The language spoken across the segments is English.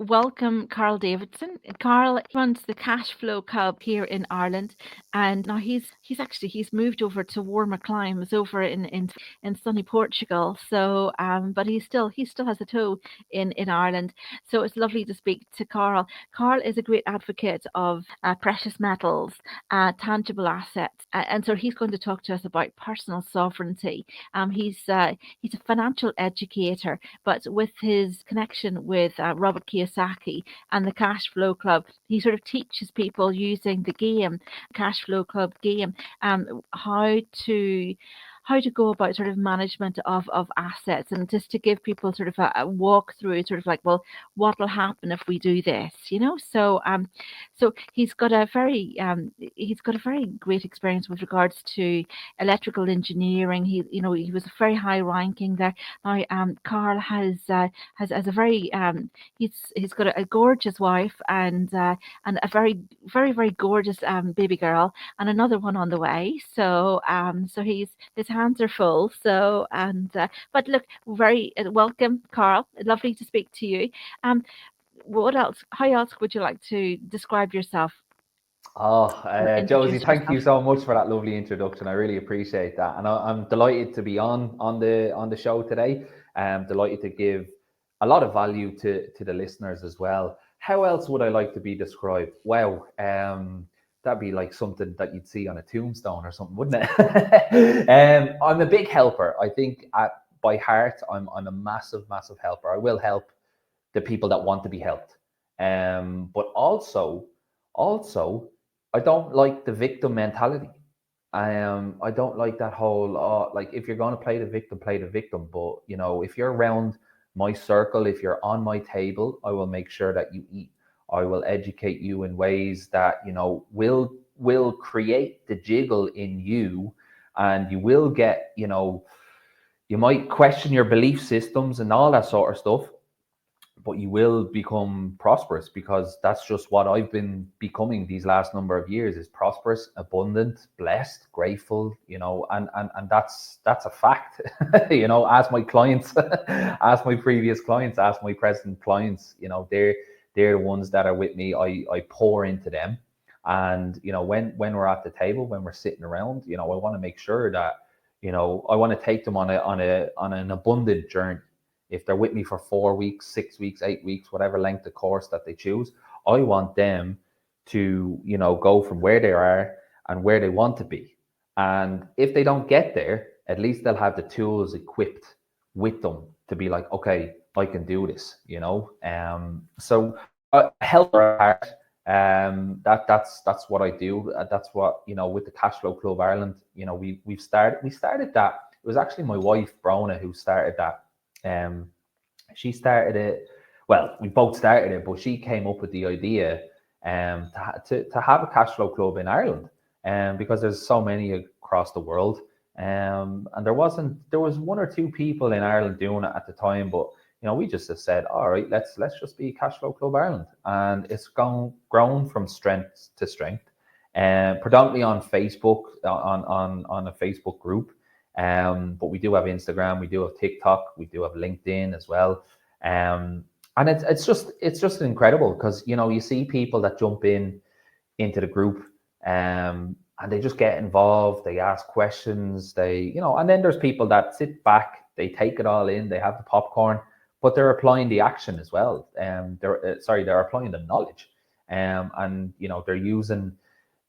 welcome Karl Davidson. Karl runs the Cash Flow Club here in Ireland, and now he's moved over to warmer climes over in sunny Portugal. So, but he still has a toe in Ireland. So it's lovely to speak to Karl. Karl is a great advocate of precious metals, tangible assets, and so he's going to talk to us about personal sovereignty. He's a financial educator, but with his connection with Robert Kiyosaki and the Cash Flow Club, he sort of teaches people using the game, Cash Flow Club game, how to go about sort of management of assets, and just to give people sort of a walk through, sort of like, well, what will happen if we do this, so he's got a very great experience with regards to electrical engineering. He was very high ranking there. Now, Karl has a very he's got a gorgeous wife, and a very very very gorgeous baby girl, and another one on the way. So his hands are full. But look, very welcome, Karl. Lovely to speak to you. Um, what else? How else would you like to describe yourself Oh, or Josie, introduce thank you yourself? so much for that lovely introduction. I really appreciate that, and I'm delighted to be on the show today. I'm delighted to give a lot of value to the listeners as well. How else would I like to be described? Wow, that'd be like something that you'd see on a tombstone or something, wouldn't it? I'm a big helper. I think by heart, I'm a massive, massive helper. I will help the people that want to be helped. But also, I don't like the victim mentality. I don't like that whole like if you're going to play the victim, play the victim. But if you're around my circle, if you're on my table, I will make sure that you eat. I will educate you in ways that will create the jiggle in you, and you will get you might question your belief systems and all that sort of stuff, but you will become prosperous, because that's just what I've been becoming these last number of years, is prosperous, abundant, blessed, grateful, and that's a fact. Ask my clients, ask my previous clients, ask my present clients, they're the ones that are with me. I pour into them. And when we're at the table, when we're sitting around, I want to make sure that I want to take them on an abundant journey. If they're with me for 4 weeks, 6 weeks, 8 weeks, whatever length of course that they choose, I want them to, go from where they are and where they want to be. And if they don't get there, at least they'll have the tools equipped with them to be like, okay, I can do this. So helper at heart. That's what I do. That's what with the Cashflow Club Ireland. We started that. It was actually my wife Brona who started that. um, she started it. Well, we both started it, but she came up with the idea to have a cash flow club in Ireland, because there's so many across the world, and there was one or two people in Ireland doing it at the time, but we just said, all right, let's just be Cash Flow Club Ireland, and it's grown from strength to strength, predominantly on Facebook, on a Facebook group. But we do have Instagram, we do have TikTok, we do have LinkedIn as well. And it's just incredible, because you see people that jump into the group, and they just get involved, they ask questions, and then there's people that sit back, they take it all in, they have the popcorn, but they're applying the action as well. They're applying the knowledge, and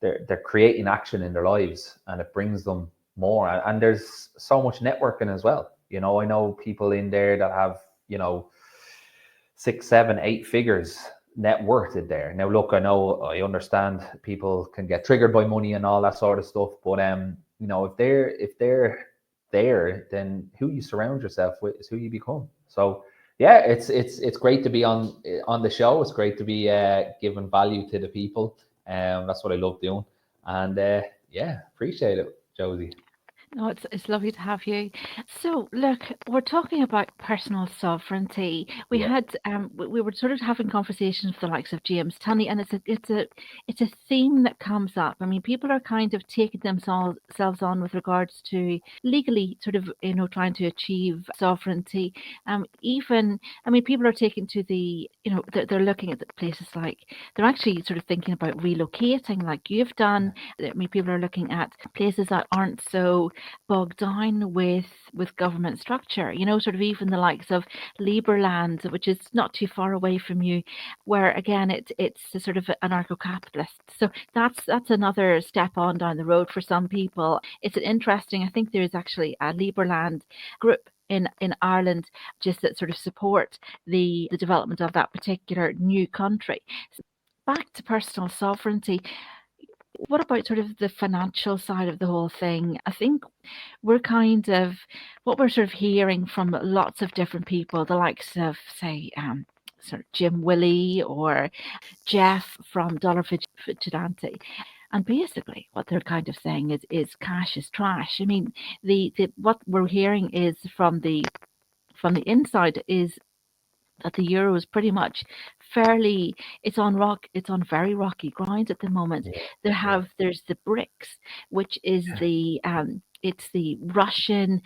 they're creating action in their lives, and it brings them more. And there's so much networking as well. I know people in there that have 6, 7, 8 figures net worth in there. Now, look, I understand people can get triggered by money and all that sort of stuff, but if they're there, then who you surround yourself with is who you become. So yeah, it's great to be on the show. It's great to be giving value to the people. That's what I love doing, and yeah, appreciate it, Josie. No, it's lovely to have you. So, look, we're talking about personal sovereignty. We Yeah. had we were sort of having conversations with the likes of James Tunney, and it's a theme that comes up. I mean, people are kind of taking themselves on with regards to legally sort of trying to achieve sovereignty. Even I mean, people are taking to they're looking at places like they're actually sort of thinking about relocating, like you've done. I mean, people are looking at places that aren't so bogged down with government structure. Sort of even the likes of Liberland, which is not too far away from you, where again it's a sort of anarcho-capitalist. So that's another step on down the road for some people. It's an interesting. I think there is actually a Liberland group in Ireland just that sort of support the development of that particular new country. So back to personal sovereignty, what about sort of the financial side of the whole thing? I think we're kind of what we're sort of hearing from lots of different people, the likes of say sort of Jim Willie or Jeff from Dollar Vigilante. And basically, what they're kind of saying is cash is trash. I mean, the what we're hearing is from the inside is that the euro is pretty much fairly it's on very rocky ground at the moment. There's the BRICS, which is the it's the Russian,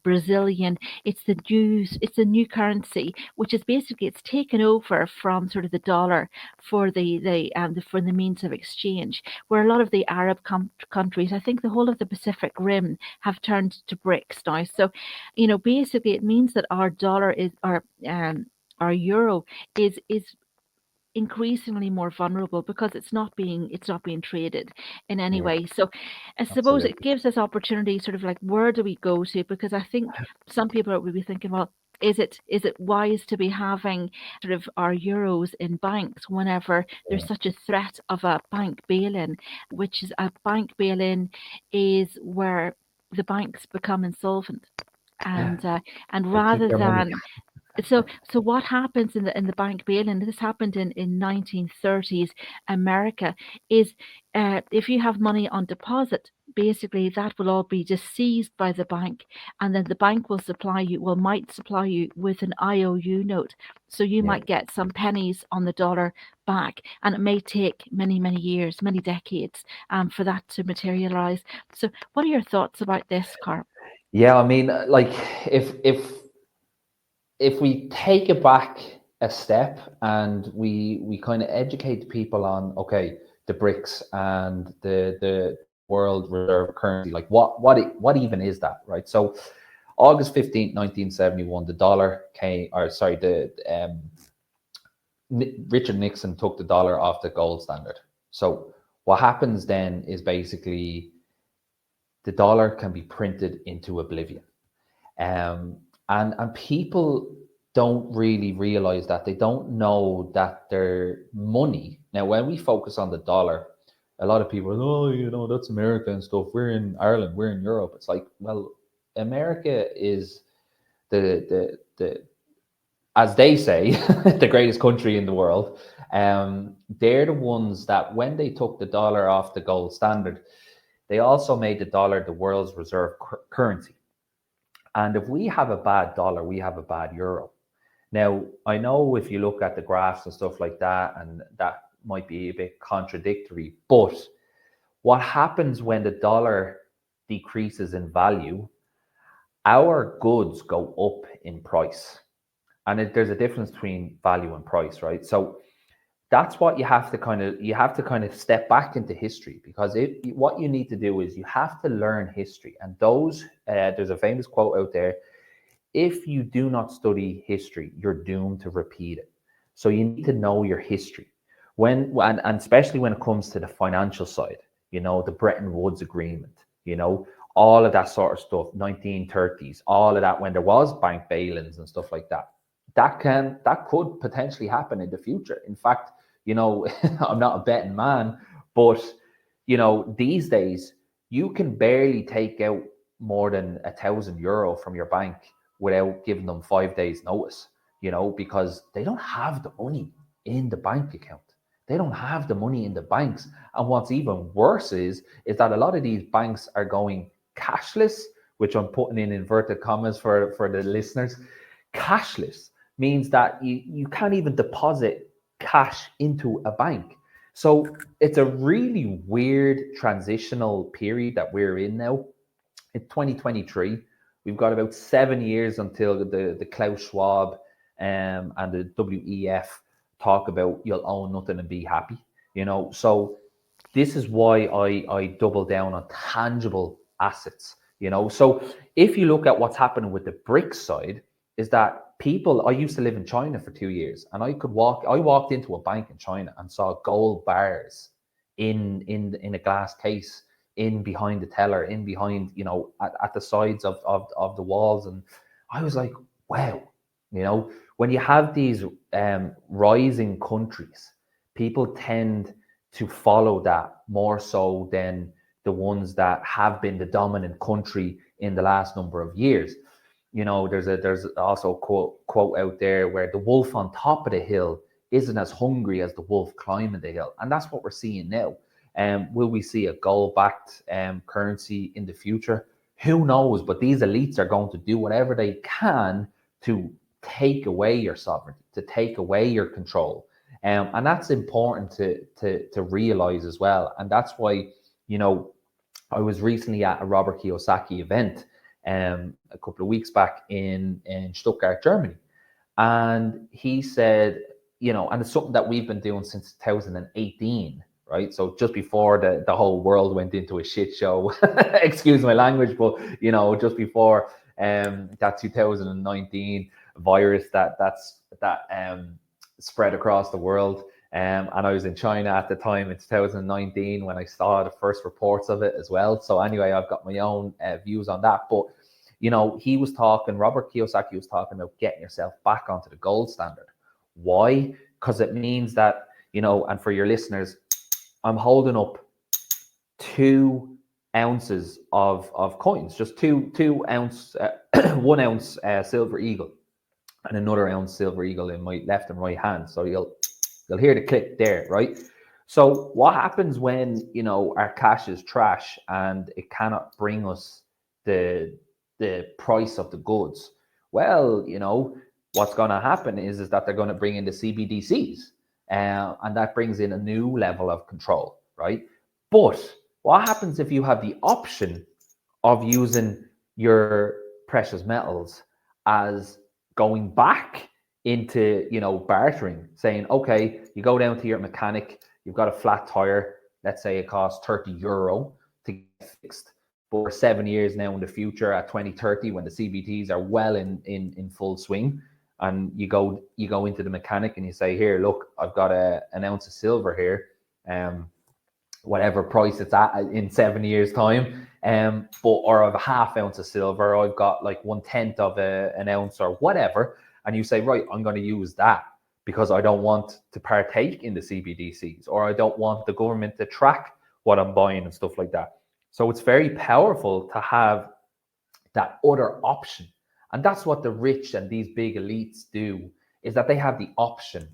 Brazilian. It's the new currency, which is basically it's taken over from sort of the dollar for for the means of exchange. Where a lot of the Arab countries, I think the whole of the Pacific Rim, have turned to BRICS now. So, basically it means that our dollar is our euro is increasingly more vulnerable because it's not being traded in any Yeah, way. So I suppose it absolutely. gives us opportunity, sort of like, where do we go to? Because I think some people will be thinking, well, is it wise to be having sort of our euros in banks whenever there's Yeah. such a threat of a bank bail-in, which is a bank bail-in is where the banks become insolvent, and They keep rather their money. than so what happens in the bank bail-in? This happened in 1930s America. Is if you have money on deposit, basically that will all be just seized by the bank, and then the bank might supply you with an IOU note, so you Yeah. might get some pennies on the dollar back, and it may take many many years, many decades, for that to materialize. So, what are your thoughts about this, Carl? Yeah, I mean, like if we take it back a step and we kind of educate people on, okay, the BRICS and the world reserve currency, like what even is that, right? So August 15th, 1971, the dollar came, or sorry, the Richard Nixon took the dollar off the gold standard. So what happens then is basically the dollar can be printed into oblivion. Um, and people don't really realize that. They don't know that their money. Now, when we focus on the dollar, a lot of people are, oh, that's America and stuff. We're in Ireland, we're in Europe. It's like, well, America is the as they say, the greatest country in the world. They're the ones that when they took the dollar off the gold standard, they also made the dollar the world's reserve currency. And if we have a bad dollar, we have a bad euro. Now, I know if you look at the graphs and stuff like that, and that might be a bit contradictory, but what happens when the dollar decreases in value, our goods go up in price. And there's a difference between value and price, right? So that's what you have to kind of step back into history, because what you need to do is you have to learn history. And there's a famous quote out there: if you do not study history, you're doomed to repeat it. So you need to know your history, and especially when it comes to the financial side. The Bretton Woods Agreement. All of that sort of stuff, 1930s, all of that, when there was bank bail-ins and stuff like that. That could potentially happen in the future. In fact, I'm not a betting man, but these days you can barely take out more than €1,000 from your bank without giving them 5 days notice, because they don't have the money in the bank account. They don't have the money in the banks. And what's even worse is that a lot of these banks are going cashless, which I'm putting in inverted commas for the listeners. Cashless means that you can't even deposit cash into a bank. So it's a really weird transitional period that we're in now. In 2023, we've got about 7 years until the Klaus Schwab and the WEF talk about you'll own nothing and be happy, So this is why I double down on tangible assets, So if you look at what's happening with the BRICS side, is that people, I used to live in China for 2 years, and I walked into a bank in China and saw gold bars in a glass case, in behind the teller, in behind, at the sides of the walls. And I was like, wow, when you have these rising countries, people tend to follow that more so than the ones that have been the dominant country in the last number of years. There's also a quote out there where the wolf on top of the hill isn't as hungry as the wolf climbing the hill, and that's what we're seeing now. Will we see a gold-backed currency in the future? Who knows? But these elites are going to do whatever they can to take away your sovereignty, to take away your control, and that's important to realize as well. And that's why, I was recently at a Robert Kiyosaki event a couple of weeks back in Stuttgart, Germany. And he said, and it's something that we've been doing since 2018, right? So just before the whole world went into a shit show, excuse my language, but, just before that 2019 virus that spread across the world. And I was in China at the time in 2019 when I saw the first reports of it as well. So anyway, I've got my own views on that. But, Robert Kiyosaki was talking about getting yourself back onto the gold standard. Why? Because it means that, and for your listeners, I'm holding up 2 ounces of coins, just 2 ounce, 1 ounce silver eagle, and another ounce silver eagle in my left and right hand. So you'll hear the click there, right? So what happens when, our cash is trash and it cannot bring us the price of the goods? Well, what's going to happen is that they're going to bring in the CBDCs, and that brings in a new level of control, right? But what happens if you have the option of using your precious metals as going back into, bartering, saying, okay, you go down to your mechanic, you've got a flat tire, let's say it costs €30 to get fixed. But we're 7 years now in the future, at 2030, when the CBDs are well in full swing, and you go into the mechanic and you say, here, look, I've got an ounce of silver here, whatever price it's at in 7 years' time, or I've a half ounce of silver, I've got like 1/10 of an ounce or whatever, and you say, right, I'm going to use that because I don't want to partake in the CBDCs, or I don't want the government to track what I'm buying and stuff like that. So it's very powerful to have that other option. And that's what the rich and these big elites do, is that they have the option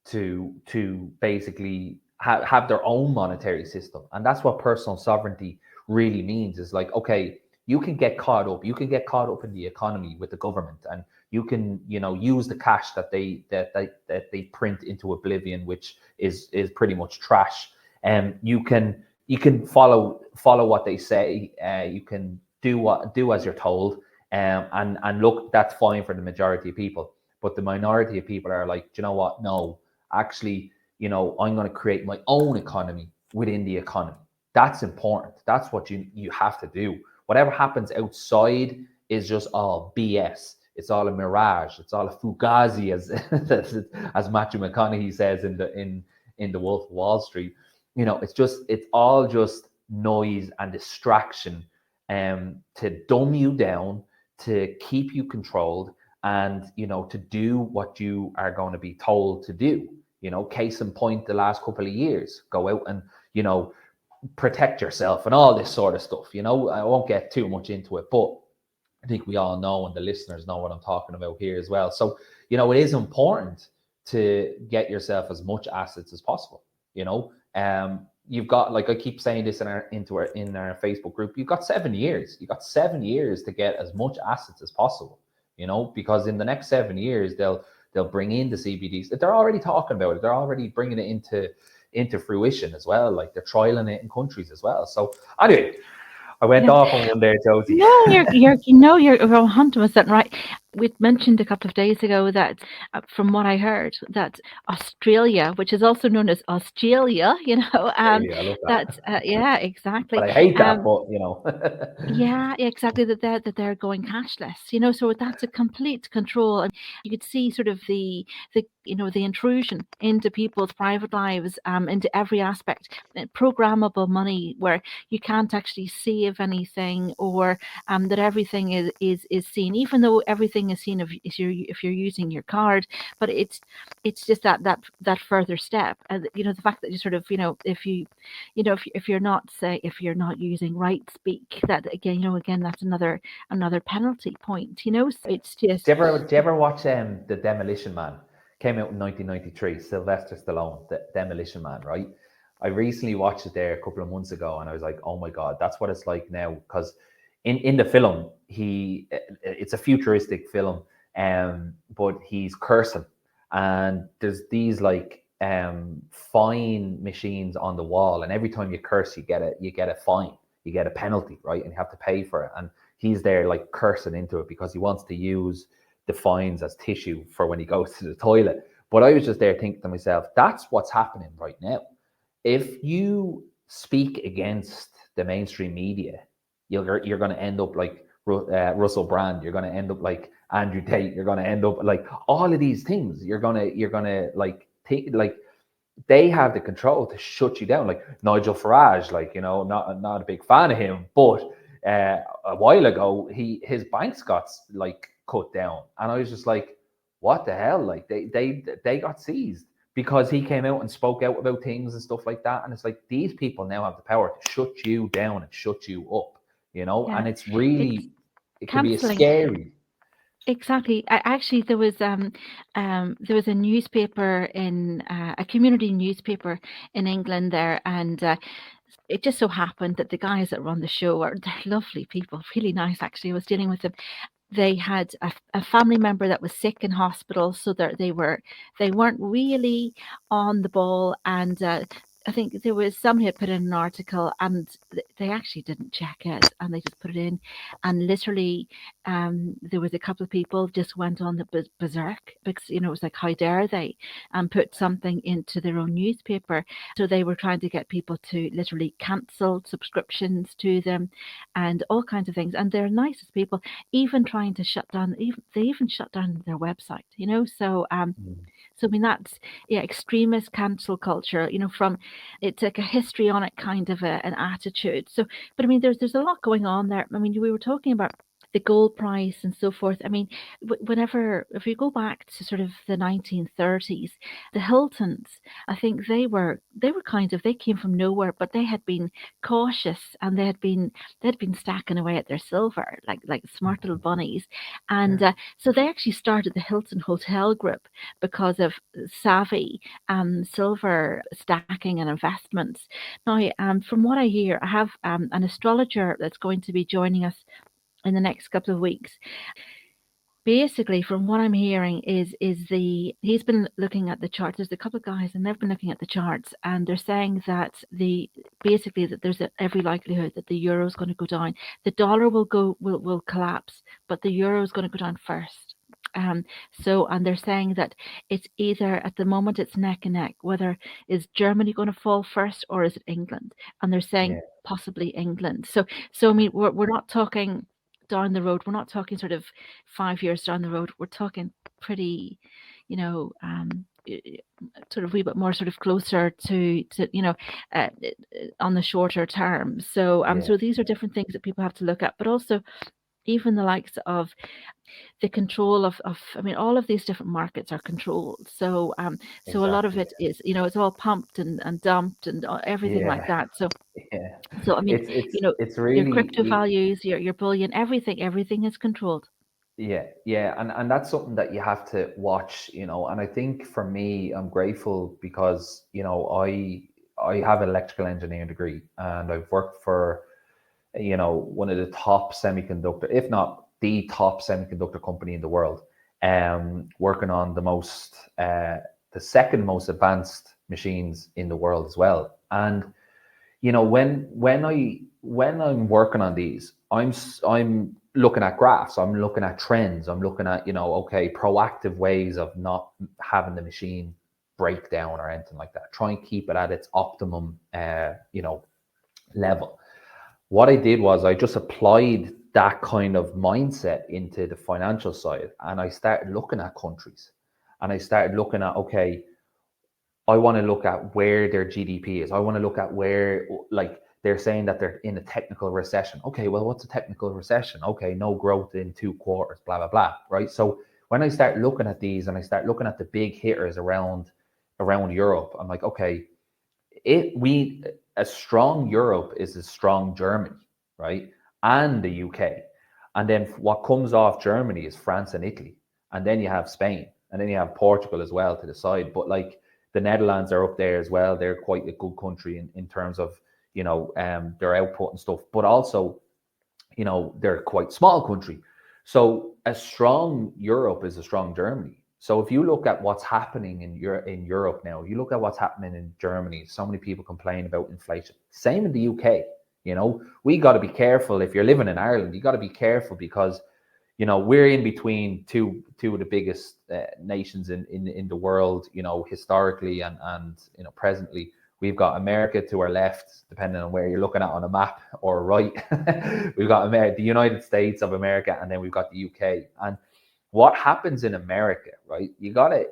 to basically have their own monetary system. And that's what personal sovereignty really means, is like, okay, you can get caught up in the economy with the government, and you can, use the cash that they print into oblivion, which is pretty much trash. And you can follow what they say. You can do as you're told, and look, that's fine for the majority of people. But the minority of people are like, do you know what? No, actually, I'm going to create my own economy within the economy. That's important. That's what you have to do. Whatever happens outside is just all BS. It's all a mirage. It's all a fugazi, as Matthew McConaughey says in the Wolf of Wall Street. It's all just noise and distraction, to dumb you down, to keep you controlled, and to do what you are going to be told to do. Case in point, the last couple of years, go out and protect yourself and all this sort of stuff. I won't get too much into it, but I think we all know, and the listeners know what I'm talking about here as well. So it is important to get yourself as much assets as possible. You've got, like I keep saying this in our Facebook group, you've got 7 years. You've got 7 years to get as much assets as possible. Because in the next 7 years they'll bring in the CBDs. They're already talking about it. They're already bringing it into fruition as well. Like, they're trialing it in countries as well. So anyway, I went off on one there, Josie. No, you're 100% right. we'd mentioned a couple of days ago that, from what I heard, that Australia, which is also known as Australia, Australia, I love that that. yeah, But exactly. I hate that, Um, but yeah, exactly. That they're going cashless. So that's a complete control, and you could see sort of the intrusion into people's private lives, into every aspect. Programmable money, where you can't actually save anything, or that everything is seen, even though everything is seen if you're using your card, but it's just that further step, and the fact that you sort of if you're not, say, if you're not using right speak, that again, again, that's another penalty point. So it's just do you ever watch The Demolition Man? Came out in 1993. Sylvester Stallone, The Demolition Man, right? I recently watched it there a couple of months ago, and I was like, oh my god, that's what it's like now. Because in the film, it's a futuristic film, but he's cursing, and there's these like fine machines on the wall, and every time you curse, you get a fine, you get a penalty, right, and you have to pay for it. And he's there like cursing into it because he wants to use the fines as tissue for when he goes to the toilet. But I was just there thinking to myself, that's what's happening right now. If you speak against the mainstream media, you're going to end up like Russell Brand. You're going to end up like Andrew Tate. You're going to end up like all of these things. You're gonna like take like they have the control to shut you down. Like Nigel Farage, like not a big fan of him, but a while ago his banks got like cut down, and I was just like, what the hell? Like they got seized because he came out and spoke out about things and stuff like that. And it's like these people now have the power to shut you down and shut you up, yeah, and it's it's really it can be a canceling. scary. Exactly. Actually, there was a newspaper a community newspaper in England there, and it just so happened that the guys that run the show they're lovely people, really nice. Actually, I was dealing with them. They had a family member that was sick in hospital, so that they weren't really on the ball, and I think there was somebody had put in an article, and they actually didn't check it, and they just put it in, and literally there was a couple of people just went on the berserk, because it was like, how dare they, and put something into their own newspaper. So they were trying to get people to literally cancel subscriptions to them, and all kinds of things. And they're nicest people, even trying to shut down, they even shut down their website. So I mean, that's, yeah, extremist cancel culture, from, it's like a histrionic kind of an attitude. So, but I mean, there's a lot going on there. I mean, we were talking about the gold price and so forth. I mean, whenever, if you go back to sort of the 1930s, the Hiltons, I think they were kind of, they came from nowhere, but they had been cautious, and they had been stacking away at their silver like smart little bunnies, and Yeah. so they actually started the Hilton Hotel Group because of savvy silver stacking and investments. Now, from what I hear, I have an astrologer that's going to be joining us in the next couple of weeks. Basically, from what I'm hearing, he's been looking at the charts. There's a couple of guys, and they've been looking at the charts, and they're saying that there's every likelihood that the euro is going to go down. The dollar will collapse, but the euro is going to go down first. Um, and they're saying that it's either, at the moment, it's neck and neck. Whether is Germany going to fall first, or is it England? And they're saying Yeah. possibly England. So I mean, we're not talking down the road. We're not talking sort of 5 years down the road. We're talking pretty, you know, sort of a wee bit more sort of closer to on the shorter term. So Yeah. so these are different things that people have to look at, but also even the likes of the control of I mean, all of these different markets are controlled. So a lot of Exactly. it is, it's all pumped and dumped and everything like Yeah. that. So Yeah. I mean, It's it's you know, it's your really crypto values, your bullion, everything is controlled. yeah, yeah, and that's something that you have to watch, and I think for me, I'm grateful because, I have an electrical engineering degree, and I've worked for, one of the top semiconductor, if not the top semiconductor company in the world, working on the second most advanced machines in the world as well. And when I'm working on these, I'm looking at graphs, I'm looking at trends, I'm looking at, okay, proactive ways of not having the machine break down or anything like that. Try and keep it at its optimum, level. What I did was I just applied that kind of mindset into the financial side, and I started looking at countries, and I started looking at, okay, I want to look at where their GDP is. I want to look at where, like, they're saying that they're in a technical recession. Okay, well, what's a technical recession? Okay, no growth in 2 quarters, blah, blah, blah, right? So when I start looking at these and I start looking at the big hitters around Europe, I'm like, okay, a strong Europe is a strong Germany, right? And the UK. And then what comes off Germany is France and Italy. And then you have Spain. And then you have Portugal as well to the side. But like the Netherlands are up there as well. They're quite a good country in terms of, their output and stuff. But also, they're quite small country. So a strong Europe is a strong Germany. So if you look at what's happening in Europe now, you look at what's happening in Germany, so many people complain about inflation. Same in the UK. We got to be careful. If you're living in Ireland, you got to be careful because we're in between two of the biggest nations in the world, historically and presently. We've got America to our left, depending on where you're looking at on a map, or right. We've got the United States of America, and then we've got the UK. And what happens in America, right? You gotta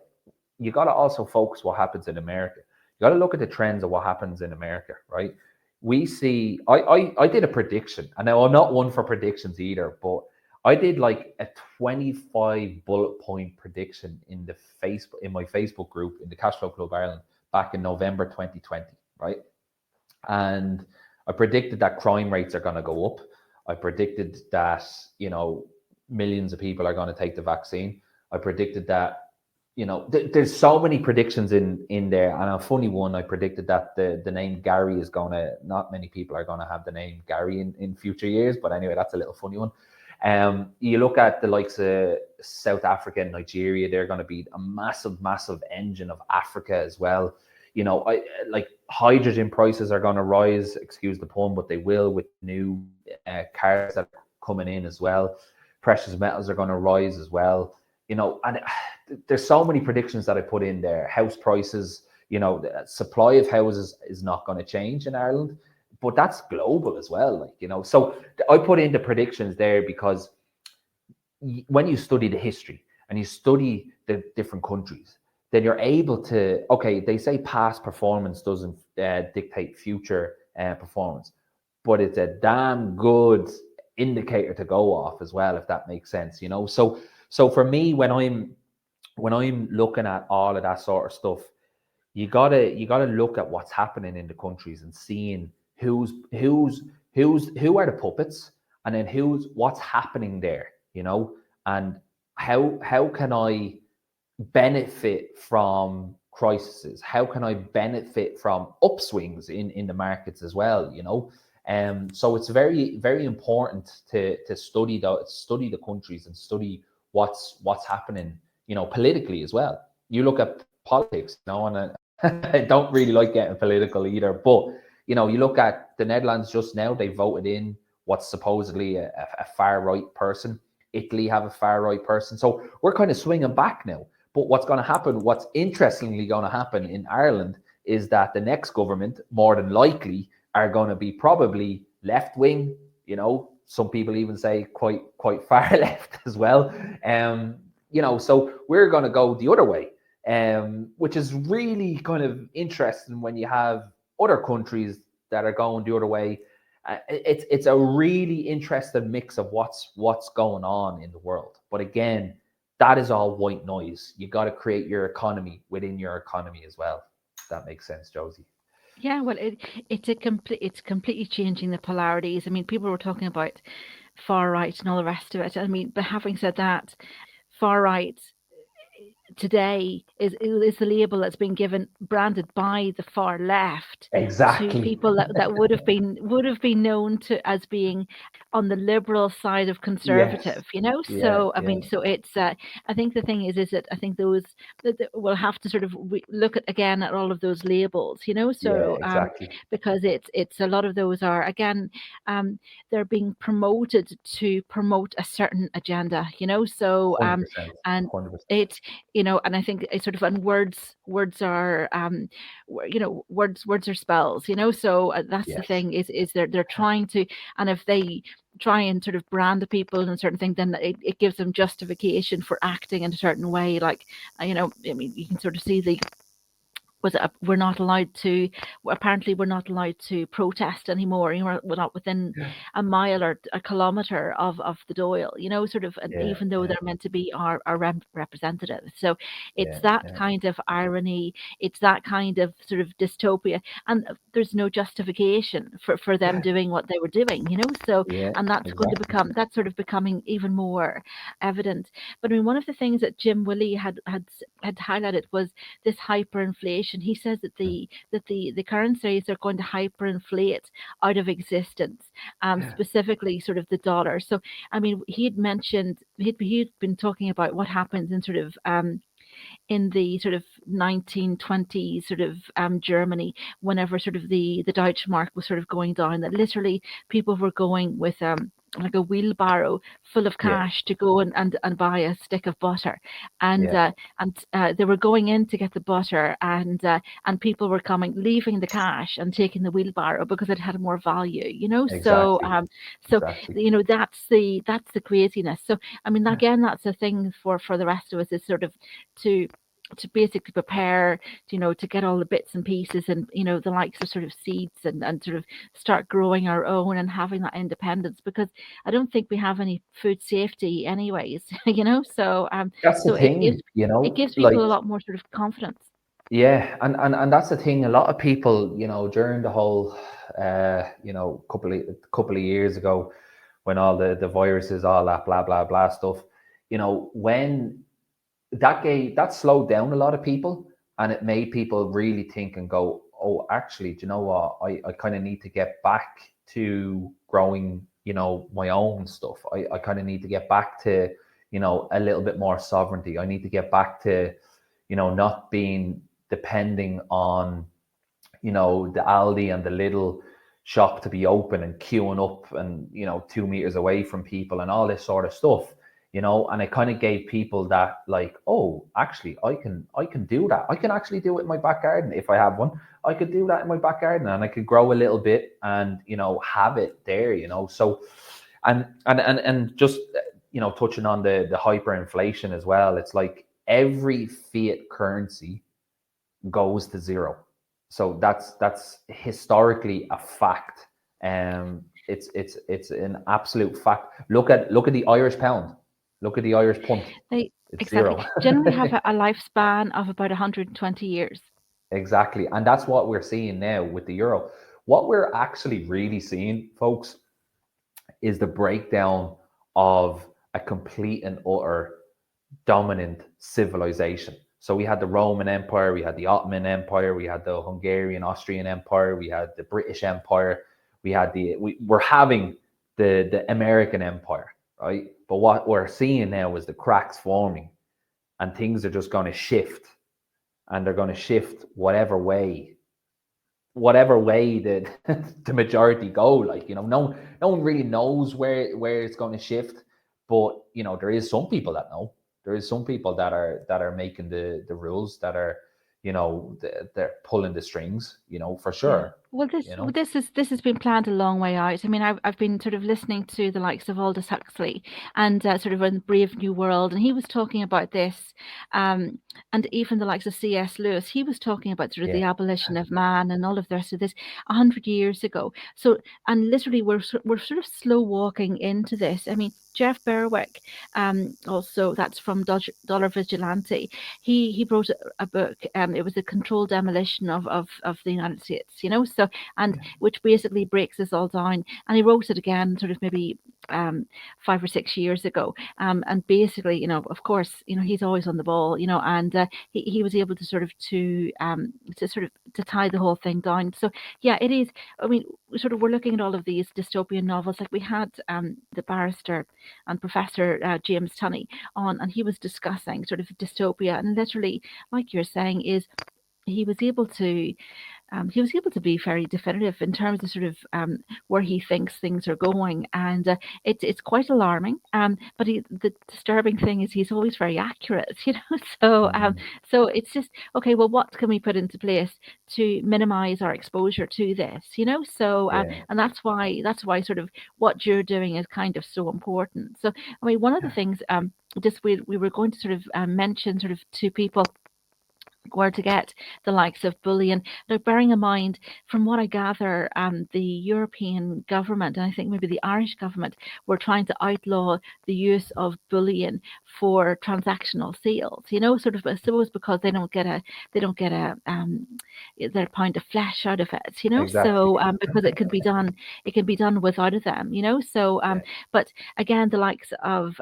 also focus what happens in America. You gotta look at the trends of what happens in America, right? We see. I did a prediction, and now I'm not one for predictions either, but I did like a 25 bullet point prediction in my Facebook group in the Cashflow Club Ireland back in November 2020, right? And I predicted that crime rates are going to go up. I predicted that, millions of people are going to take the vaccine. I predicted that, there's so many predictions in there. And a funny one, I predicted that the name Gary is going to, not many people are going to have the name Gary in future years. But anyway, that's a little funny one. You look at the likes of South Africa and Nigeria, they're going to be a massive, massive engine of Africa as well. Like hydrogen prices are going to rise, excuse the pun, but they will with new cars that are coming in as well. Precious metals are going to rise as well. And there's so many predictions that I put in there. House prices, the supply of houses is not going to change in Ireland, but that's global as well. So I put in the predictions there because when you study the history and you study the different countries, then you're able to, okay, they say past performance doesn't dictate future performance, but it's a damn good indicator to go off as well, if that makes sense. So for me, when I'm looking at all of that sort of stuff, you gotta look at what's happening in the countries and seeing who are the puppets, and then what's happening there, and how can I benefit from crises? How can I benefit from upswings in the markets as well? So it's very, very important to study the countries and study what's happening, politically as well. You look at politics, and I don't really like getting political either, but you look at the Netherlands just now, they voted in what's supposedly a far right person. Italy have a far right person. So we're kind of swinging back now. But what's interestingly going to happen in Ireland is that the next government, more than likely, are going to be probably left wing. Some people even say quite far left as well. So we're going to go the other way, which is really kind of interesting when you have other countries that are going the other way. It's a really interesting mix of what's going on in the world. But again, that is all white noise. You got to create your economy within your economy as well. If that makes sense, Josie. Yeah, well, it's completely changing the polarities. I mean, people were talking about far right and all the rest of it. I mean, but having said that, far right, today is the label that's been given, branded by the far left to Exactly. people that would have been known to as being on the liberal side of Yes. conservative, Yeah. so I Yeah. mean, so it's I think the thing is that I think those that we'll have to sort of look at again at all of those labels, Yeah. so Exactly. because it's a lot of those are again, um they're being promoted to promote a certain agenda, so 100%. and 100%. it and I think it's sort of, and words are words are spells, so that's the Yes. thing is they're trying to, and if they try and sort of brand the people and certain thing, then it gives them justification for acting in a certain way, like I mean, you can sort of see the was it we're not allowed to, apparently we're not allowed to protest anymore, we're not within Yeah. a mile or a kilometer of the Doyle, sort of, and Yeah. even though Yeah. they're meant to be our representatives, so it's Yeah. that Yeah. kind of irony, it's that kind of sort of dystopia, and there's no justification for them Yeah. doing what they were doing, so, Yeah. and Exactly. that's sort of becoming even more evident. But I mean, one of the things that Jim Willie had highlighted was this hyperinflation. He says that Mm. the currencies are going to hyperinflate out of existence, Yeah. specifically sort of the dollar. So I mean, he'd mentioned he'd been talking about what happens in sort of in the sort of 1920s sort of Germany, whenever sort of the Deutschmark was sort of going down, that literally people were going with like a wheelbarrow full of Yeah. cash to go and buy a stick of butter, and Yeah. they were going in to get the butter, and people were coming, leaving the cash and taking the wheelbarrow because it had more value, so Exactly. so Exactly. that's the craziness. So I mean, Yeah. again, that's the thing for the rest of us, is sort of to basically prepare, to get all the bits and pieces, and the likes of sort of seeds, and sort of start growing our own and having that independence, because I don't think we have any food safety anyways, so That's the so thing, it gives like, people a lot more sort of confidence. yeah, and that's the thing. A lot of people, during the whole, couple of years ago, when all the viruses, all that blah blah blah stuff, when that slowed down a lot of people, and it made people really think and go, oh, actually, do you know what? I kind of need to get back to growing, my own stuff. I kind of need to get back to, a little bit more sovereignty. I need to get back to, not being depending on, the Aldi and the little shop to be open and queuing up and, 2 meters away from people and all this sort of stuff, and it kind of gave people that, like, oh, actually, I can do that. I can actually do it in my back garden if I have one. I could do that in my back garden, and I could grow a little bit and, have it there, so, and just, touching on the hyperinflation as well, it's like every fiat currency goes to zero. So that's historically a fact. It's an absolute fact. Look at the Irish pound. Look at the Irish punt. They It's exactly zero. generally have a lifespan of about 120 years. Exactly. And that's what we're seeing now with the euro. What we're actually really seeing, folks, is the breakdown of a complete and utter dominant civilization. So we had the Roman Empire, we had the Ottoman Empire, we had the Hungarian Austrian Empire, we had the British Empire, we're having the American Empire, right? But what we're seeing now is the cracks forming, and things are just going to shift, and they're going to shift whatever way the the majority go. Like, no one really knows where it's going to shift, but there is some people that know. There is some people that are making the rules, that are, they're pulling the strings, for Yeah. sure. Well, you know this has been planned a long way out. I mean, I've been sort of listening to the likes of Aldous Huxley, and sort of in Brave New World, and he was talking about this, um, and even the likes of C.S. Lewis, he was talking about sort of yeah. the abolition of man and all of the rest of this 100 years ago. So, and literally, we're sort of slow walking into this. I mean, Jeff Berwick, also that's from Dollar Vigilante. He wrote a book. It was a controlled demolition of the United States. So, and Yeah. which basically breaks this all down. And he wrote it again, sort of maybe 5 or 6 years ago. And basically, of course, he's always on the ball, and he was able to sort of to tie the whole thing down. So yeah, it is. I mean, we're looking at all of these dystopian novels. Like we had the barrister and Professor James Tunney on, and he was discussing sort of dystopia, and literally, like you're saying, is he was able to be very definitive in terms of sort of where he thinks things are going, and it's quite alarming. But the disturbing thing is he's always very accurate, So so it's just okay. Well, what can we put into place to minimise our exposure to this? So Yeah. and that's why sort of what you're doing is kind of so important. So I mean, one of the things just we were going to sort of mention sort of to people where to get the likes of bullion. Now, bearing in mind, from what I gather, the European government, and I think maybe the Irish government, were trying to outlaw the use of bullion for transactional sales. Sort of, I suppose, because they don't get their pound of flesh out of it. Exactly. So because it can be done without them. So Yeah. but again, the likes of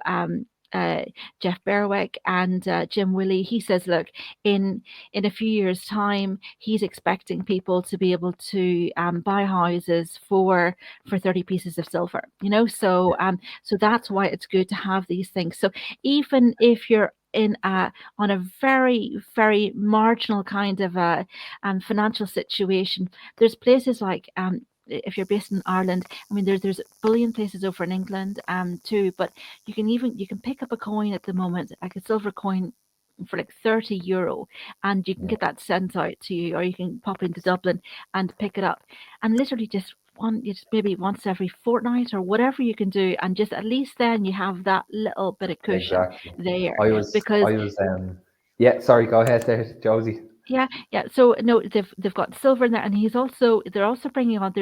uh, Jeff Berwick and Jim Willie, he says, look, in a few years' time, he's expecting people to be able to buy houses for 30 pieces of silver. So that's why it's good to have these things. So even if you're on a very, very marginal kind of a financial situation, there's places like if you're based in Ireland, I mean, there's bullion places over in England too, but you can pick up a coin at the moment, like a silver coin, for like €30, and you can Yeah. get that sent out to you, or you can pop into Dublin and pick it up, and literally just maybe once every fortnight or whatever you can do, and just at least then you have that little bit of cushion Exactly. there, I was, because I was, yeah, sorry, go ahead there, Josie. yeah. So no, they've got silver in there, and they're also bringing on,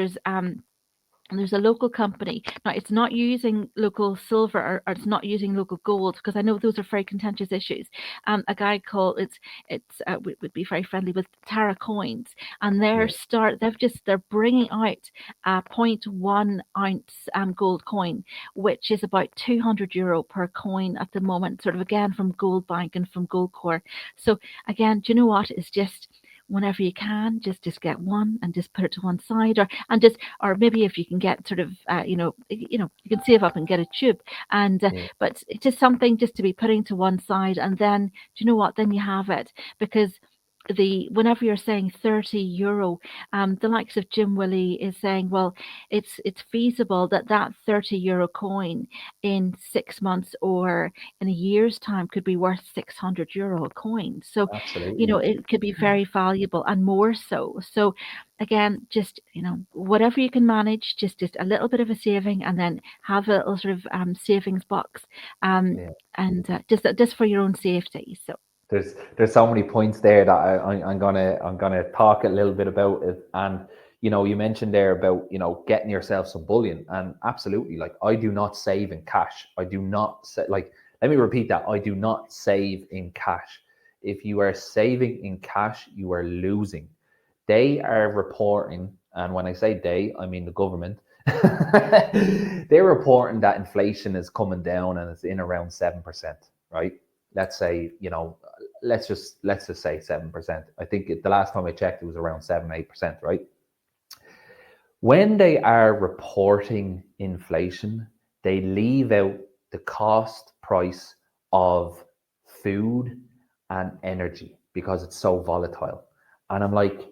there's a local company. Now, it's not using local silver, or it's not using local gold, because I know those are very contentious issues. A guy called would be very friendly with Tara Coins, and Yeah. they're bringing out a 0.1 ounce gold coin, which is about €200 per coin at the moment. Sort of again from Gold Bank and from Goldcore. So again, do you know what? It's just whenever you can, just get one and just put it to one side, or maybe if you can get sort of you can save up and get a tube, and Yeah. but it's just something just to be putting to one side, and then do you know what, then you have it, because whenever you're saying €30, the likes of Jim Willie is saying, well, it's feasible that €30 coin in 6 months or in a year's time could be worth €600 a coin. So, Absolutely. it could be very valuable, and more so. So again, just whatever you can manage, just a little bit of a saving, and then have a little sort of savings box, um, Yeah. and just for your own safety. So. There's so many points there that I'm gonna talk a little bit about it. And you mentioned there about getting yourself some bullion, and absolutely, like, I do not save in cash. I do not like, let me repeat that. I do not save in cash. If you are saving in cash, you are losing. They are reporting, and when I say they, I mean the government. They're reporting that inflation is coming down and it's in around 7%, right? Let's say, let's just say 7%. I think the last time I checked, it was around 7-8%, right? When they are reporting inflation, they leave out the cost price of food and energy because it's so volatile. And I'm like,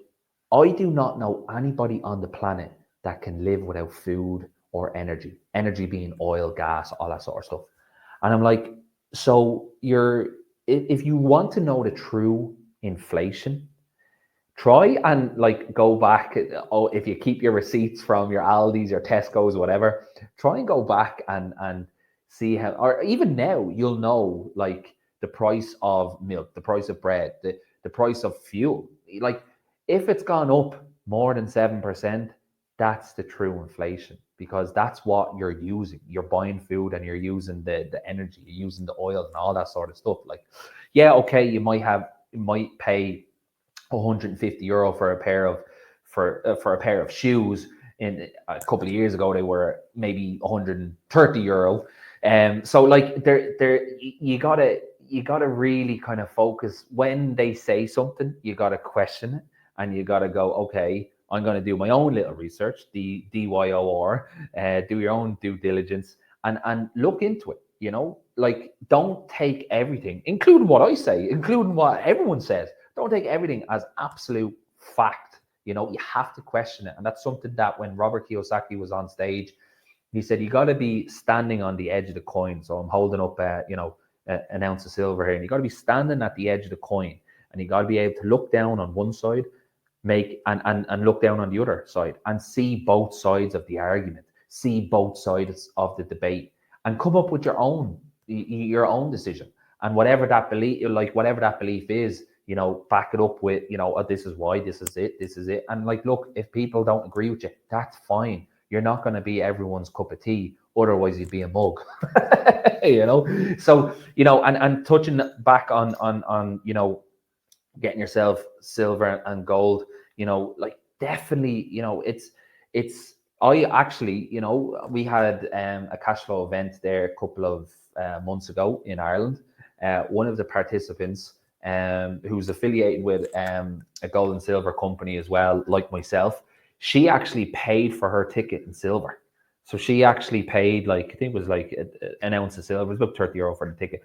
I do not know anybody on the planet that can live without food or energy being oil, gas, all that sort of stuff. And I'm like, so if you want to know the true inflation, try and like go back. Oh, if you keep your receipts from your Aldi's, your Tesco's, whatever, try and go back and see how, or even now, you'll know like the price of milk, the price of bread, the price of fuel. Like, if it's gone up more than 7%, that's the true inflation, because that's what you're using. You're buying food and you're using the energy, you're using the oil and all that sort of stuff. Like, yeah, okay, you might pay €150 for a pair of shoes in a couple of years ago, they were maybe €130. So like you gotta really kind of focus when they say something. You gotta question it, and you gotta go, okay, I'm gonna do my own little research, the DYOR, do your own due diligence, and look into it. Like, don't take everything, including what I say, including what everyone says. Don't take everything as absolute fact. You have to question it, and that's something that when Robert Kiyosaki was on stage, he said you got to be standing on the edge of the coin. So I'm holding up, an ounce of silver here, and you got to be standing at the edge of the coin, and you got to be able to look down on one side, and look down on the other side, and see both sides of the argument, see both sides of the debate, and come up with your own decision. And whatever that belief is, back it up with, oh, this is why, this is it. And like, look, if people don't agree with you, that's fine. You're not going to be everyone's cup of tea. Otherwise, you'd be a mug. So, and touching back on getting yourself silver and gold, like, definitely, it's I actually, we had a cash flow event there a couple of months ago in Ireland. One of the participants, who's affiliated with a gold and silver company as well, like myself, she actually paid for her ticket in silver. So she actually paid, like, I think it was like an ounce of silver. It was about €30 for the ticket.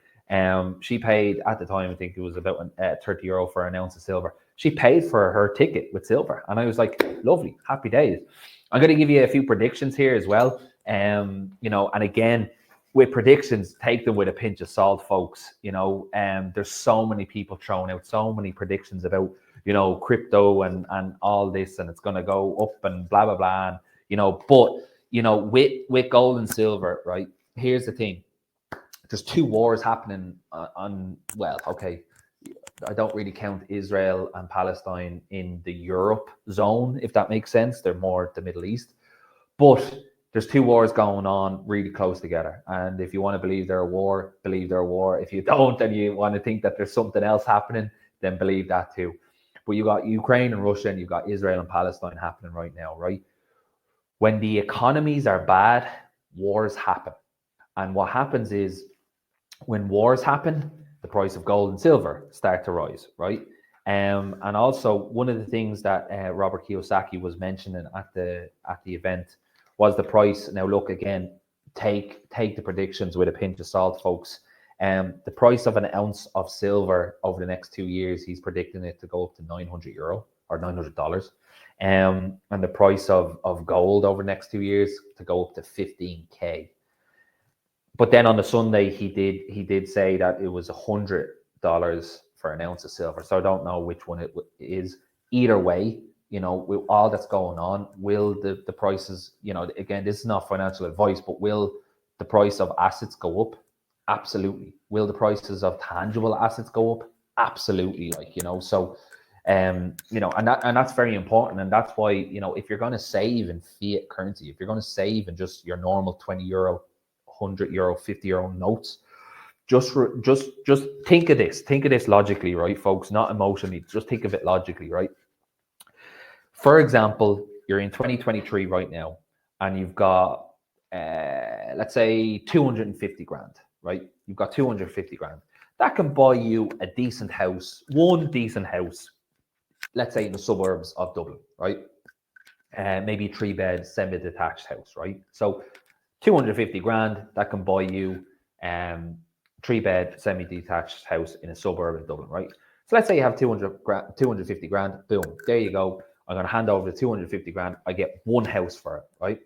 She paid at the time, I think it was about €30 for an ounce of silver. She paid for her ticket with silver, and I was like, lovely, happy days. I'm going to give you a few predictions here as well. And again, with predictions, take them with a pinch of salt, folks. There's so many people throwing out so many predictions about crypto and all this, and it's going to go up and blah blah blah. And, but with gold and silver, right? Here's the thing: there's two wars happening okay, I don't really count Israel and Palestine in the Europe zone, if that makes sense. They're more the Middle East. But there's two wars going on really close together. And if you want to believe they're a war, believe they're a war. If you don't, and you want to think that there's something else happening, then believe that too. But you got Ukraine and Russia, and you've got Israel and Palestine happening right now, right? When the economies are bad, wars happen. And what happens is, when wars happen, the price of gold and silver start to rise, right? And also, one of the things that Robert Kiyosaki was mentioning at the event was the price. Now, look, again, take the predictions with a pinch of salt, folks. The price of an ounce of silver over the next 2 years, he's predicting it to go up to €900 or $900. And the price of gold over the next 2 years to go up to 15K. But then on the Sunday, he did say that it was $100 for an ounce of silver. So I don't know which one it is. Either way, with all that's going on, will the prices, again, this is not financial advice, but will the price of assets go up? Absolutely. Will the prices of tangible assets go up? Absolutely. So, and that's very important. And that's why, if you're going to save in fiat currency, if you're going to save in just your normal €20, €100, €50 notes, just think of this logically, right, folks? Not emotionally, just think of it logically, right? For example, you're in 2023 right now, and you've got let's say 250 grand, right? You've got 250 grand. That can buy you a decent house, one decent house, let's say in the suburbs of Dublin, right? Maybe a 3-bed semi-detached house, right? So 250 grand, that can buy you 3-bed semi-detached house in a suburb of Dublin, right? So let's say you have 250 grand, boom, there you go. I'm going to hand over the 250 grand. I get one house for it, right?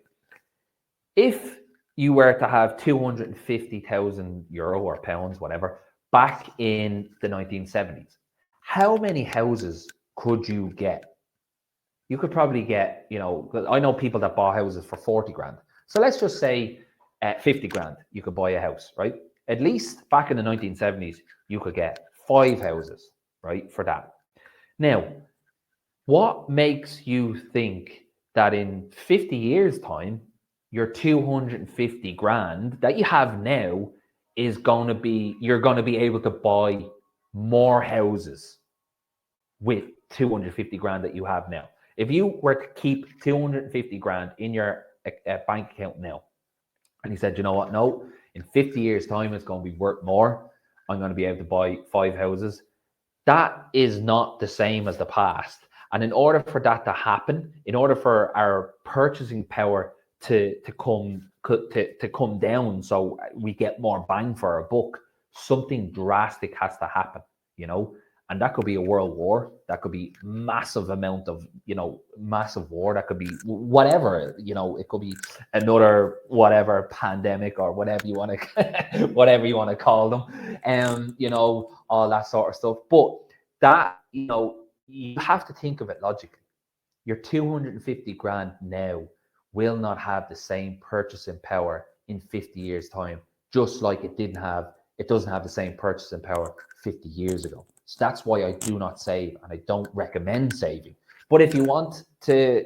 If you were to have €250,000 or pounds, whatever, back in the 1970s, how many houses could you get? You could probably get, I know people that bought houses for 40 grand. So let's just say 50 grand, you could buy a house, right? At least back in the 1970s, you could get 5 houses, right, for that. Now, what makes you think that in 50 years' time, your 250 grand that you have now is going to be, you're going to be able to buy more houses with 250 grand that you have now? If you were to keep 250 grand in your bank account now, and he said, you know what, no, in 50 years time it's going to be worth more, I'm going to be able to buy 5 houses, that is not the same as the past. And in order for that to happen, in order for our purchasing power to come down, so we get more bang for our buck, something drastic has to happen, you know. And that could be a world war. That could be massive amount of, massive war. That could be whatever, it could be another whatever pandemic or whatever you want to whatever you want to call them, all that sort of stuff. But that, you have to think of it logically. Your 250 grand now will not have the same purchasing power in 50 years time, just like it doesn't have the same purchasing power 50 years ago. So that's why I do not save, and I don't recommend saving. But if you want to,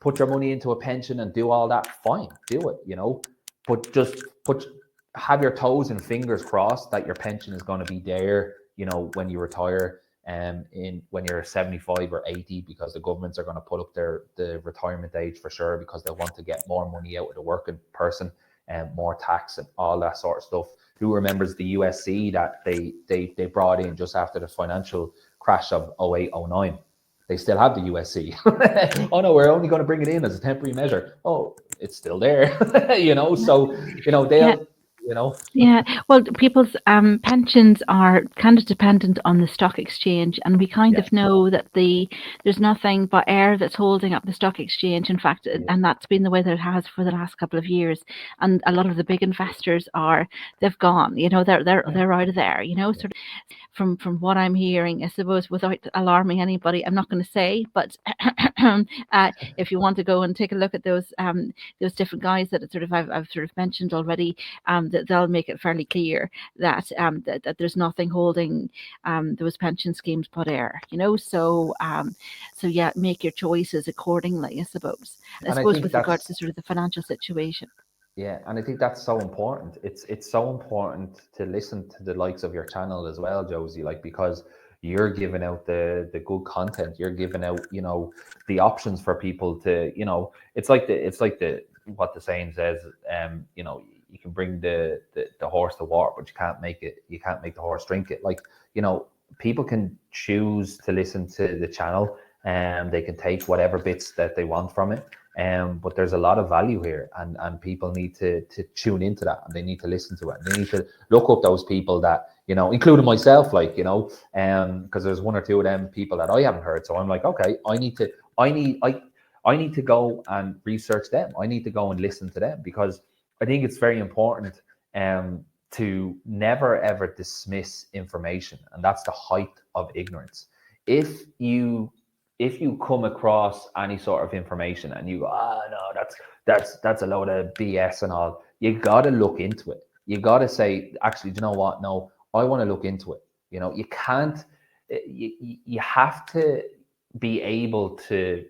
put your money into a pension and do all that, fine, do it, but just have your toes and fingers crossed that your pension is going to be there, when you retire, when you're 75 or 80, because the governments are going to put up the retirement age for sure, because they want to get more money out of the working person and more tax and all that sort of stuff. Who remembers the USC that they brought in just after the financial crash of 0809? They still have the USC. Oh no, we're only going to bring it in as a temporary measure. Oh, it's still there. So Yeah. they'll Yeah, well, people's pensions are kind of dependent on the stock exchange, and we kind of know that there's nothing but air that's holding up the stock exchange. In fact, and that's been the way that it has for the last couple of years. And a lot of the big investors they've gone. They're out of there. Sort of from what I'm hearing, I suppose, without alarming anybody, I'm not going to say, but if you want to go and take a look at those different guys that I've sort of mentioned already, that they'll make it fairly clear that that there's nothing holding those pension schemes but air. So yeah, make your choices accordingly, I suppose. I and I suppose think with regards that's to sort of the financial situation. Yeah, and I think that's so important. It's so important to listen to the likes of your channel as well, Josie, like, because you're giving out the good content. You're giving out, the options for people to, it's like the what the saying says, you can bring the horse to water, but you can't make the horse drink it. Like, people can choose to listen to the channel, and they can take whatever bits that they want from it. But there's a lot of value here, and people need to tune into that, and they need to listen to it. And they need to look up those people that, including myself, like, because there's one or two of them people that I haven't heard. So I'm like, okay, I need to go and research them. I need to go and listen to them, because I think it's very important to never ever dismiss information, and that's the height of ignorance. If you come across any sort of information and you go, no, that's a load of BS and all, you got to look into it. You got to say, actually, do you know what? No, I want to look into it. You can't. You have to be able to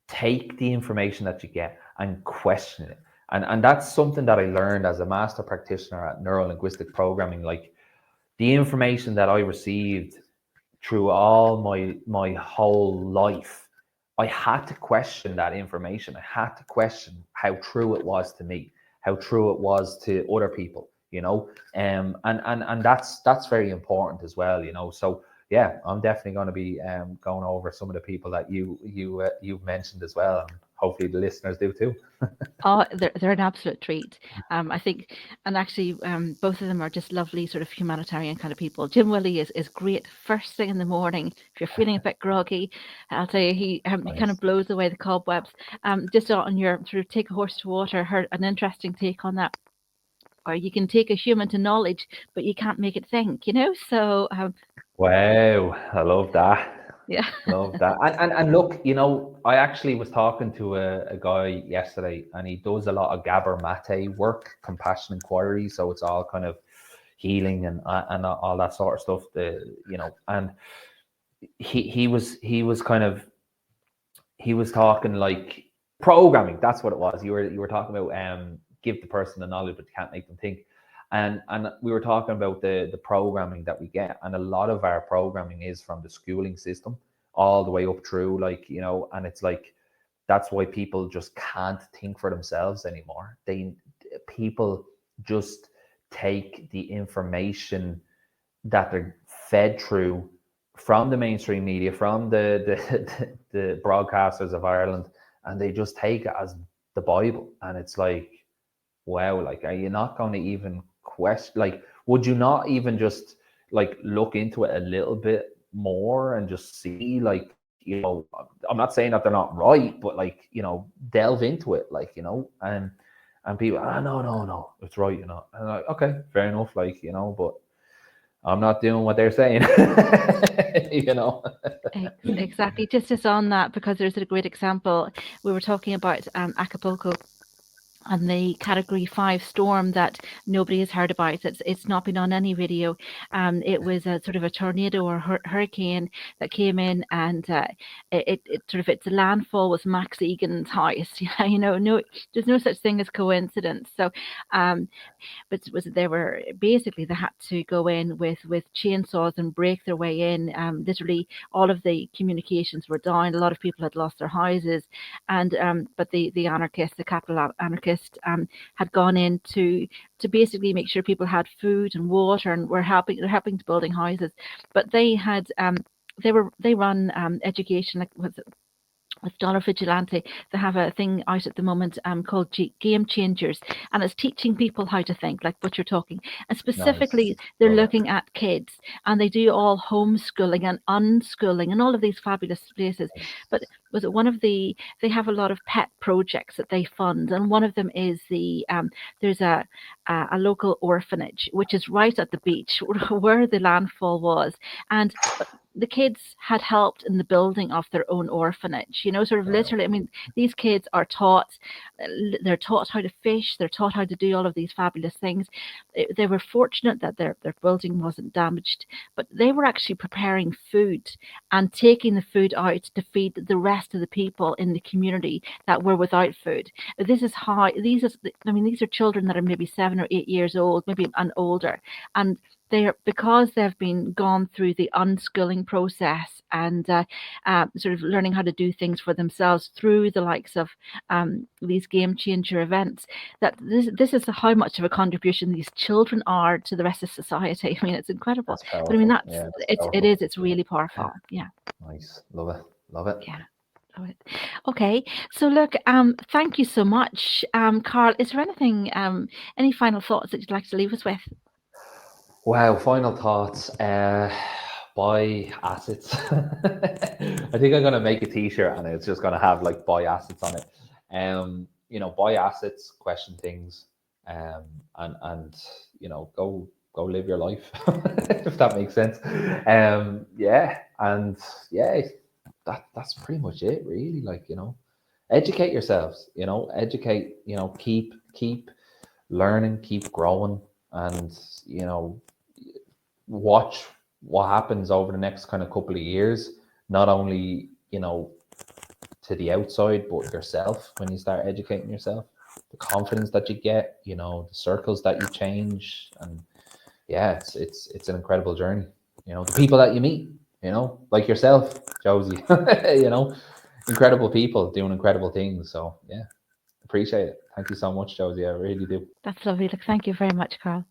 take the information that you get and question it. And that's something that I learned as a master practitioner at neuro-linguistic programming. Like, the information that I received through all my whole life, I had to question that information. I had to question how true it was to me, how true it was to other people, and that's very important as well, So yeah, I'm definitely going to be going over some of the people that you've mentioned as well, and hopefully the listeners do too. Oh, they're an absolute treat. I think, and actually, both of them are just lovely, sort of humanitarian kind of people. Jim Willie is great first thing in the morning. If you're feeling a bit groggy, I'll tell you, he kind of blows away the cobwebs. Just on your sort of take a horse to water, heard an interesting take on that. Or you can take a human to knowledge, but you can't make it think. So Wow, I love that. yeah. Love that. And look, I actually was talking to a guy yesterday, and he does a lot of Gabor Mate work, compassion inquiry. So it's all kind of healing and all that sort of stuff. And he was talking like programming. That's what it was. You were talking about give the person the knowledge, but you can't make them think. And we were talking about the programming that we get, and a lot of our programming is from the schooling system. all the way up through, like, and it's like, that's why people just can't think for themselves anymore. People just take the information that they're fed through from the mainstream media, from the broadcasters of Ireland, and they just take it as the Bible. And it's like, wow, like, are you not going to even question? Like, would you not even just like look into it a little bit more and just see, like, I'm not saying that they're not right, but like, delve into it, like, and people, no, no, no, it's right, and I'm like, okay, fair enough, like, but I'm not doing what they're saying, you know. Exactly. Just on that, because there's a great example. We were talking about Acapulco and the Category 5 storm that nobody has heard about. It's not been on any radio. It was a sort of a tornado or hurricane that came in, and it sort of, its landfall was Max Egan's house. No, there's no such thing as coincidence. So, but they were basically, they had to go in with chainsaws and break their way in. Literally, all of the communications were down. A lot of people had lost their houses, and but the anarchists, the capital anarchists, had gone in to basically make sure people had food and water, and they're helping to building houses. But they had they run education, like with Dollar Vigilante. They have a thing out at the moment called Game Changers, and it's teaching people how to think, like what you're talking. And specifically, Nice. they're Love it. looking at kids, and they do all homeschooling and unschooling and all of these fabulous places. But was it one of they have a lot of pet projects that they fund, and one of them is there's a local orphanage which is right at the beach where the landfall was, and the kids had helped in the building of their own orphanage, sort of Wow. literally. I mean, these kids are taught, they're taught how to fish, they're taught how to do all of these fabulous things. They were fortunate that their building wasn't damaged, but they were actually preparing food and taking the food out to feed the rest of the people in the community that were without food. This is how, these are children that are maybe 7 or 8 years old, maybe and older, and because they've been gone through the unskilling process and sort of learning how to do things for themselves through the likes of these game changer events, that this is how much of a contribution these children are to the rest of society. I mean, it's incredible. That's But I mean, powerful. Yeah, that's powerful. it's really powerful. Yeah. Nice. Love it. Love it. Yeah. Okay, so look, thank you so much, Karl. Is there anything, any final thoughts that you'd like to leave us with? Wow. Final thoughts. Buy assets. I think I'm gonna make a T-shirt and it's just gonna have like buy assets on it. Buy assets, question things, and go live your life, if that makes sense. Yeah, and yeah, that's pretty much it, really. Like, educate yourselves. Educate. Keep learning, keep growing, and watch what happens over the next kind of couple of years. Not only to the outside, but yourself, when you start educating yourself, the confidence that you get, the circles that you change, and yeah, it's an incredible journey. The people that you meet, like yourself, Josie, incredible people doing incredible things. So yeah, appreciate it. Thank you so much, Josie. I really do. That's lovely. Look, thank you very much, Karl.